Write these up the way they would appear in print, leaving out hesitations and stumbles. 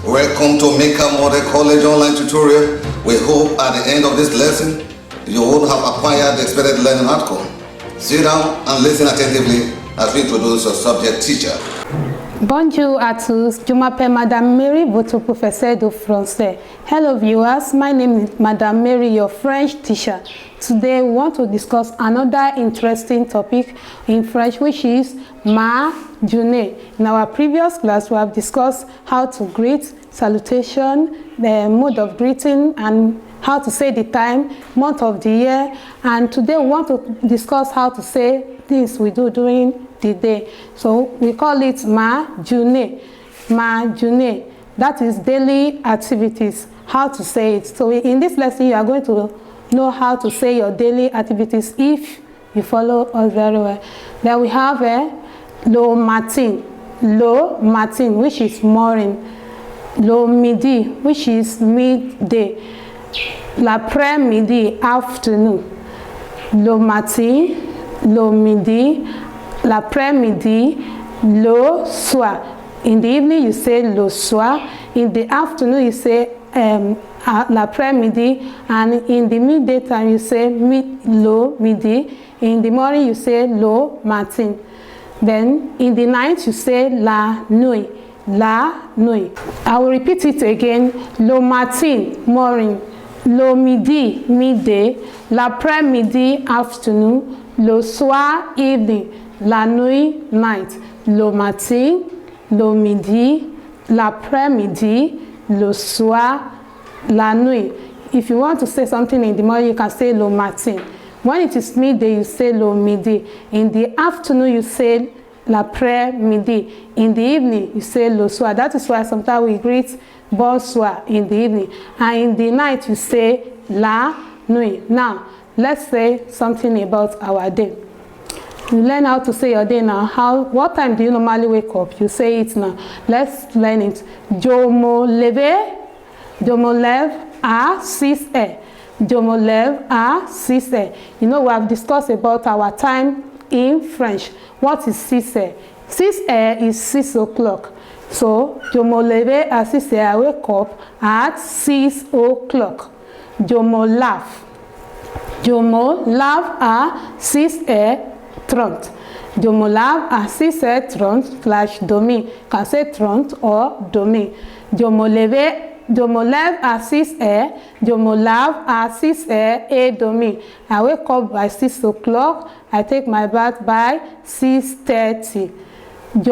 Welcome to Mika Model College online tutorial. We hope at the end of this lesson, you will have acquired the expected learning outcome. Sit down and listen attentively as we introduce your subject teacher. Bonjour à tous, je m'appelle Madame Mary, votre professeur de français. Hello viewers, my name is Madame Mary, your French teacher. Today we want to discuss another interesting topic in French, which is ma journée. In our previous class, we have discussed how to greet, salutation, the mode of greeting, and how to say the time, month of the year. And today we want to discuss how to say things we do during the day. So we call it ma journée. Ma journée. That is daily activities. How to say it. So in this lesson, you are going to know how to say your daily activities if you follow us very well. Then we have le matin. Le matin, which is morning. Le midi, which is midday. L'après-midi, afternoon. Le matin, le midi, l'après-midi, le soir. In the evening, you say le soir. In the afternoon, you say l'après-midi. And in the midday time, you say le midi. In the morning, you say le matin. Then, in the night, you say la nuit. La nuit. I will repeat it again. Le matin, morning. Le midi, midday. L'après-midi, afternoon. Le soir, evening. La nuit, night. Le matin, le midi, l'après-midi, le soir, la nuit. If you want to say something in the morning, you can say le matin. When it is midday, you say le midi. In the afternoon, you say l'après-midi. In the evening, you say le soir. That is why sometimes we greet bonsoir in the evening. And in the night, you say la nuit. Now, let's say something about our day. You learn how to say your day now. What time do you normally wake up? You say it now. Let's learn it. Je me lève à 6 heures. Je me lève à 6 heures. You know, we have discussed about our time in French. What is 6 heures? 6 heures is 6 o'clock. So, je me lève à 6 heures. I wake up at 6 o'clock. Je me lave. Je me lave à 6h30. Je me lave à 6h30 / demi. Can say 30 or demi. Je me lève à 6h. Je me lave à 6h30. I wake up by 6 o'clock. I take my bath by 6:30. Je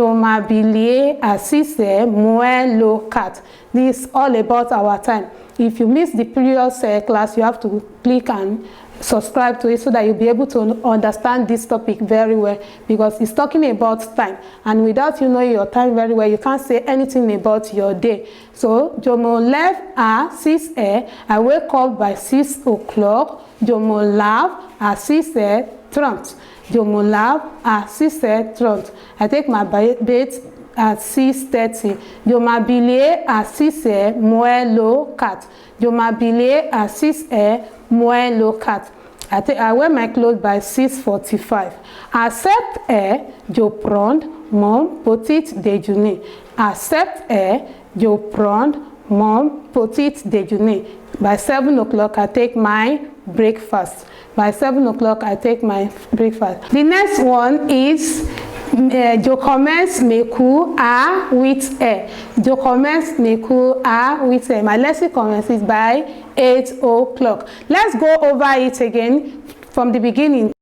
m'habille à 6h moins le 4. This is all about our time. If you missed the previous class, you have to click and subscribe to it so that you'll be able to understand this topic very well, because it's talking about time, and without you knowing your time very well, you can't say anything about your day. So, je me lève à 6h. I wake up by 6 o'clock. Je me lave à 6h30. Je me lave à 6h30. I take my bath at 6:30. Je m'habille à 6h moins le 4. Je m'habille à 6h moins le 4. I wear my clothes by 6:45. À 7h, je prends mon petit déjeuner. À 7h, je prends mon petit déjeuner. By 7 o'clock, I take my breakfast. By 7 o'clock, I take my breakfast. The next one is je commence mes cours à 8h. Je commence mes cours à 8h. My lesson commences by 8 o'clock. Let's go over it again from the beginning.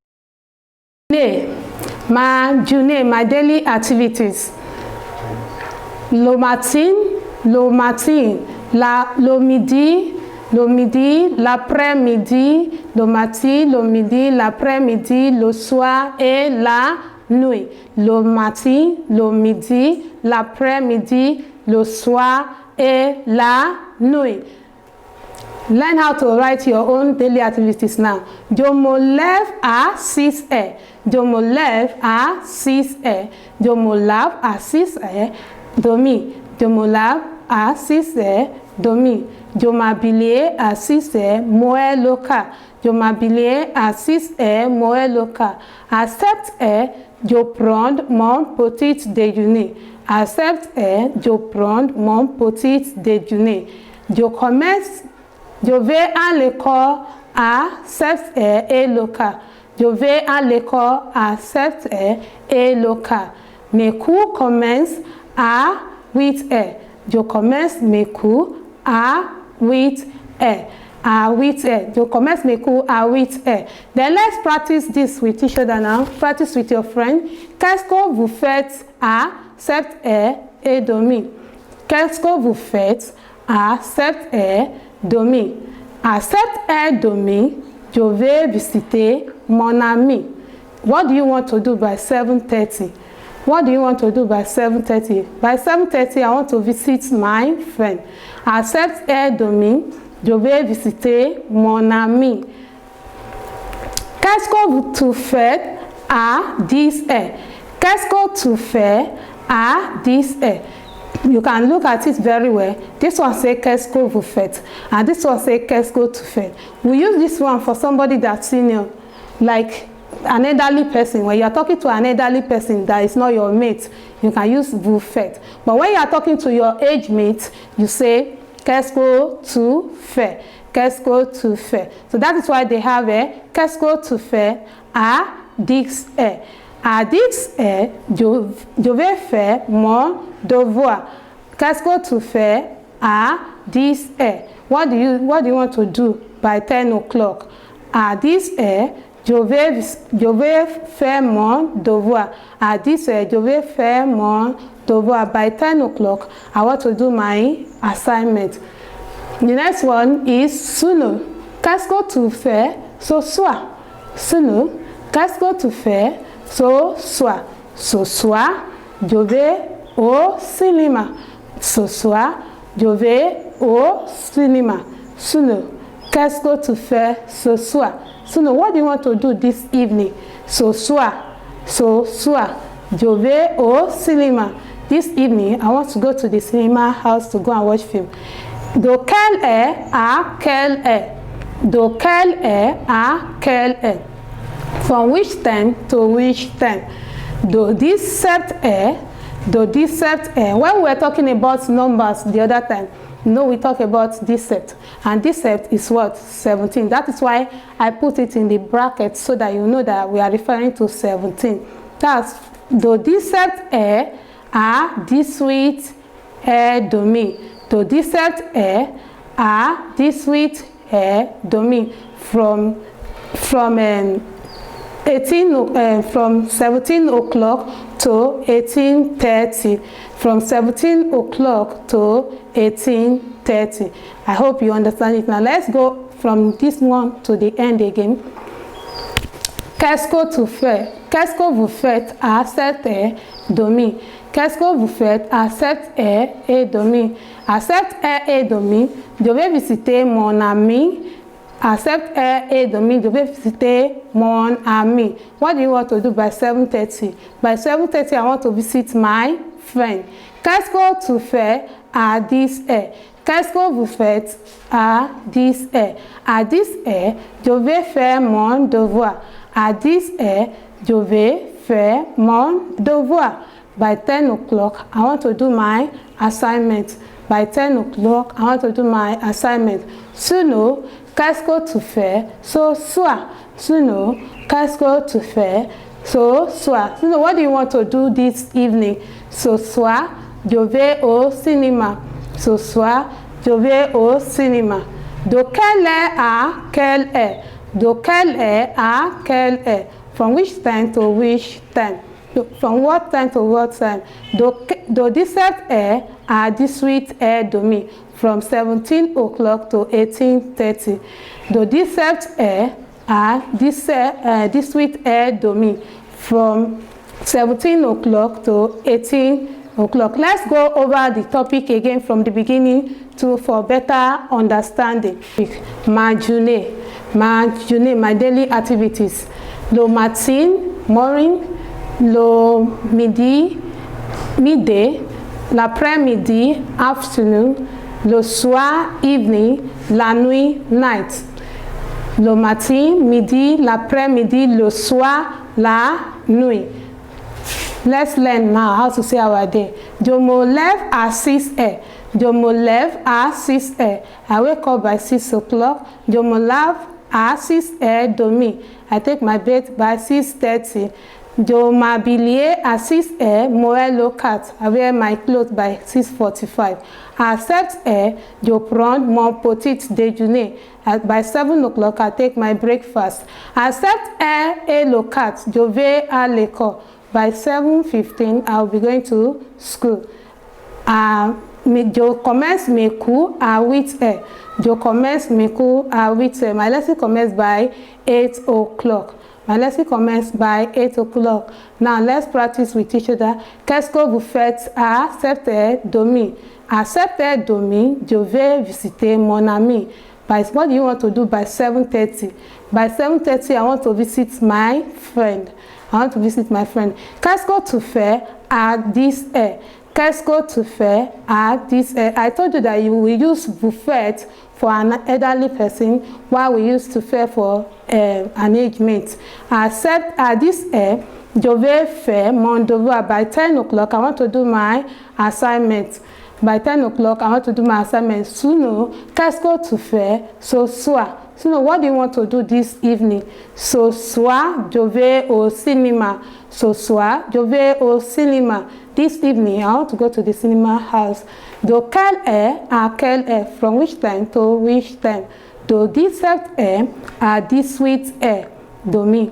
Ma journée, my daily activities. Le matin, le midi, l'après-midi, le matin, le midi, l'après-midi, le soir et la nuit. Le matin, le midi, l'après-midi, le soir et la nuit. Learn how to write your own daily activities now. Je me lève à 6h. Je me lève à 6h. Je me lave à 6h. Demi. Je me lave à 6h. do mi. Je m'habillais à 6h, moi le cas. Je m'habillais à 6h, moi le cas. À 7h, je prends mon petit déjeuner. À 7h, je prends mon petit déjeuner. Je vais à l'école à 7h et le cas. Je vais à l'école à 7h et le cas. Mes cours commencent à 8h. Je commence mes cours à 8h. À 8h. Je commence mes cours à 8h. Then let's practice this with each other now. Practice with your friend. Qu'est-ce que vous faites à 7h30? Qu'est-ce que vous faites à 7h30? À 7h30, je vais visiter mon ami. What do you want to do by 7:30? What do you want to do by 7:30? By 7:30, I want to visit my friend. À 7h30, je vais visiter mon ami. Qu'est-ce que tu fais à 10h? Qu'est-ce que tu fais à 10h? You can look at it very well. This one say qu'est-ce que vous faites, and this one say qu'est-ce que tu fais. We use this one for somebody that's senior, like an elderly person. When you are talking to an elderly person that is not your mate, you can use vous faites. But when you are talking to your age mate, you say qu'est-ce que tu fais. Qu'est-ce que tu fais. So that is why they have a qu'est-ce que tu fais à 10h. À 10h, je vais faire mon devoir. Qu'est-ce que tu fais à 10h? What do you want to do by 10 o'clock? À 10h, je vais faire mon devoir. À 10h, je vais faire mon devoir. By 10 o'clock, I want to do my assignment. The next one is Suno. Qu'est-ce que tu fais ce soir? Suno. Qu'est-ce que tu fais ce soir? Ce soir, je vais au cinéma. Ce soir, je vais au cinéma. Suno. Qu'est-ce que tu fais ce soir? Suno, what do you want to do this evening? Ce soir. Ce soir, je vais au cinéma. This evening, I want to go to the cinema house to go and watch film. De quelle heure à quelle heure? De quelle heure à quelle heure? From which time to which time? De 17h. De 17h. When we were talking about numbers the other time, we talk about decept. And decept is what? 17. That is why I put it in the bracket so that you know that we are referring to 17. That's de 17h à 18h30. De 17h à 18h30. From 17 o'clock to 18:30. From 17 o'clock to 18:30. I hope you understand it. Now let's go from this one to the end again. Qu'est-ce que tu fais? Qu'est-ce que vous faites à 7h30? Qu'est-ce que vous faites à 7h30? À 7h30, je vais visiter mon ami. À 7h30, je vais visiter mon ami. What do you want to do by 7:30? By 7:30, I want to visit my friend. Qu'est-ce que tu fais à 10h? Qu'est-ce que vous faites à 10h? À 10h, je vais faire mon devoir. À 10h, je vais faire mon devoir. By 10 o'clock, I want to do my assignment. By 10 o'clock, I want to do my assignment. Suno, qu'est-ce que tu fais ce soir? Suno, qu'est-ce que tu fais ce soir? Suno, what do you want to do this evening? Ce soir, je vais au cinéma. Ce soir, je vais au cinéma. De quelle heure à quelle heure? De quelle heure à quelle heure? From which time to which time? From what time to what time? De 17h à 18h30. From 17 o'clock to 18:30. De 17h à 18h30. From 17 o'clock to 18 o'clock. Let's go over the topic again from the beginning for better understanding. Ma journée, my daily activities. Le matin, morning. Le midi, midday. L'après-midi, afternoon. Le soir, evening. La nuit, night. Le matin, midi, l'après-midi, le soir, la nuit. Let's learn now how to say our day. Je me lève à 6 heures. Je me lève à 6 heures. I wake up by 6 o'clock. Je me lave à 6h30. I take my bed by 6:30. Je m'habille à 6 heures. Moi le 4. I wear my clothes by 6:45. À 7 heures, je prends mon petit déjeuner. By 7 o'clock, I take my breakfast. À 7 heures et le 4, je vais à l'école. By 7:15, I'll be going to school. Je commence mes cours à 8 heures. Je commence mes cours à 8 heures. My lesson commence by 8 o'clock. My lesson commence by 8 o'clock. Now let's practice with each other. Qu'est-ce que vous faites à 7h30? À 7h30, je vais visiter mon ami. What do you want to do by 7:30? By 7:30, I want to visit my friend. I want to visit my friend. Qu'est-ce que tu fais à 10 heures? Qu'est-ce que tu fais à 10 heures? I told you that you will use vous faites for an elderly person, while we used to faire for an age mate. À 10 heures, je vais faire mon devoir. By 10 o'clock, I want to do my assignment. By 10 o'clock, I want to do my assignment. Suno, qu'est-ce que tu fais ce soir? Suno, what do you want to do this evening? Ce soir, je vais au cinéma. Ce soir, je vais au cinéma. This evening, I want to go to the cinema house. De quelle heure à quelle heure? From which time to which time? De 17 heures à 18 heures. Domi.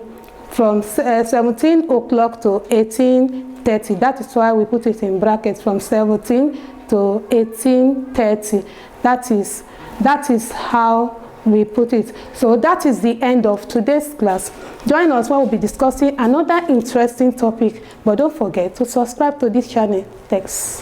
From 17 o'clock to 18:30. That is why we put it in brackets, from 17 to 18:30. That is how we put it. So that is the end of today's class. Join us when we'll be discussing another interesting topic, but don't forget to subscribe to this channel. Thanks.